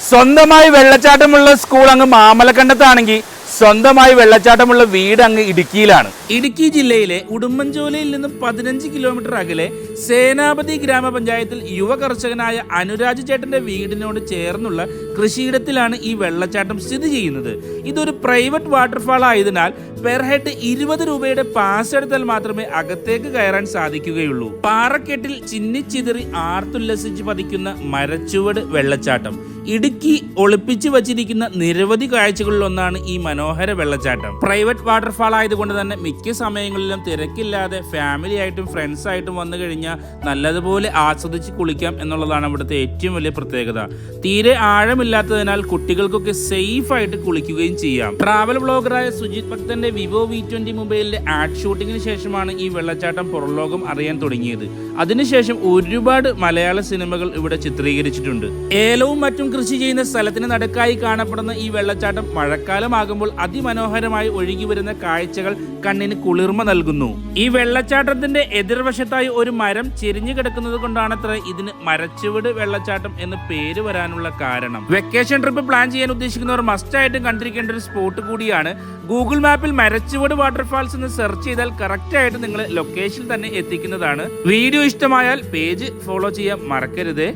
സ്വന്തമായി വെള്ളച്ചാട്ടമുള്ള സ്കൂൾ അങ്ങ് മാമലക്കണ്ടത്താണെങ്കിൽ സ്വന്തമായി വെള്ളച്ചാട്ടമുള്ള വീട് അങ്ങ് ഇടുക്കിയിലാണ്. ഇടുക്കി ജില്ലയിലെ ഉടുമ്പൻചോലയിൽ നിന്നും 15 കിലോമീറ്റർ അകലെ സേനാപതി ഗ്രാമപഞ്ചായത്തിൽ യുവ കർഷകനായ അനുരാജ് ചേട്ടന്റെ വീടിനോട് ചേർന്നുള്ള കൃഷിയിടത്തിലാണ് ഈ വെള്ളച്ചാട്ടം സ്ഥിതി ചെയ്യുന്നത്. ഇതൊരു പ്രൈവറ്റ് വാട്ടർഫാൾ ആയതിനാൽ പെർ ഹെഡ് 20 രൂപയുടെ പാസ് എടുത്താൽ മാത്രമേ അകത്തേക്ക് കയറാൻ സാധിക്കുകയുള്ളൂ. പാറക്കെട്ടിൽ ചിന്നിച്ചിതറി ആർത്തുല്ലസിച്ച് പതിക്കുന്ന മരച്ചുവട് വെള്ളച്ചാട്ടം ഇടുക്കി ഒളിപ്പിച്ചു വച്ചിരിക്കുന്ന നിരവധി കാഴ്ചകളിലൊന്നാണ് ഈ മനോഹര വെള്ളച്ചാട്ടം. പ്രൈവറ്റ് വാട്ടർഫാൾ ആയതുകൊണ്ട് തന്നെ മിക്ക സമയങ്ങളിലും തിരക്കില്ലാതെ ഫാമിലി ആയിട്ടും ഫ്രണ്ട്സ് ആയിട്ടും വന്നു കഴിഞ്ഞാൽ നല്ലതുപോലെ ആസ്വദിച്ച് കുളിക്കാം എന്നുള്ളതാണ് ഇവിടുത്തെ ഏറ്റവും വലിയ പ്രത്യേകത. തീരെ ആഴമില്ലാത്തതിനാൽ കുട്ടികൾക്കൊക്കെ സേഫ് ആയിട്ട് കുളിക്കുകയും ചെയ്യാം. ട്രാവൽ ബ്ലോഗറായ സുജിത് ഭക്തന്റെ വിവോ V20 മൊബൈലിന്റെ ആഡ് ഷൂട്ടിങ്ങിന് ശേഷമാണ് ഈ വെള്ളച്ചാട്ടം പുറംലോകം അറിയാൻ തുടങ്ങിയത്. അതിനുശേഷം ഒരുപാട് മലയാള സിനിമകൾ ഇവിടെ ചിത്രീകരിച്ചിട്ടുണ്ട്. ഏലവും മറ്റും കൃഷി ചെയ്യുന്ന സ്ഥലത്തിന് നടുക്കായി കാണപ്പെടുന്ന ഈ വെള്ളച്ചാട്ടം മഴക്കാലമാകുമ്പോൾ അതിമനോഹരമായി ഒഴുകി വരുന്ന കാഴ്ചകൾ കണ്ണിന് കുളിർമ നൽകുന്നു. ഈ വെള്ളച്ചാട്ടത്തിന്റെ എതിർവശത്തായി ഒരു മരം ചെരിഞ്ഞു കിടക്കുന്നത് കൊണ്ടാണത്ര ഇതിന് മരച്ചുവട് വെള്ളച്ചാട്ടം എന്ന് പേര് വരാനുള്ള കാരണം. വെക്കേഷൻ ട്രിപ്പ് പ്ലാൻ ചെയ്യാൻ ഉദ്ദേശിക്കുന്നവർ മസ്റ്റായിട്ടും കണ്ടിരിക്കേണ്ട ഒരു സ്പോട്ട് കൂടിയാണ്. ഗൂഗിൾ മാപ്പിൽ മരച്ചുവട് വാട്ടർഫാൾസ് എന്ന് സെർച്ച് ചെയ്താൽ കറക്റ്റ് ആയിട്ട് നിങ്ങൾ ലൊക്കേഷൻ തന്നെ എത്തിക്കുന്നതാണ്. വീഡിയോ ഇഷ്ടമായാൽ പേജ് ഫോളോ ചെയ്യാൻ മറക്കരുത്.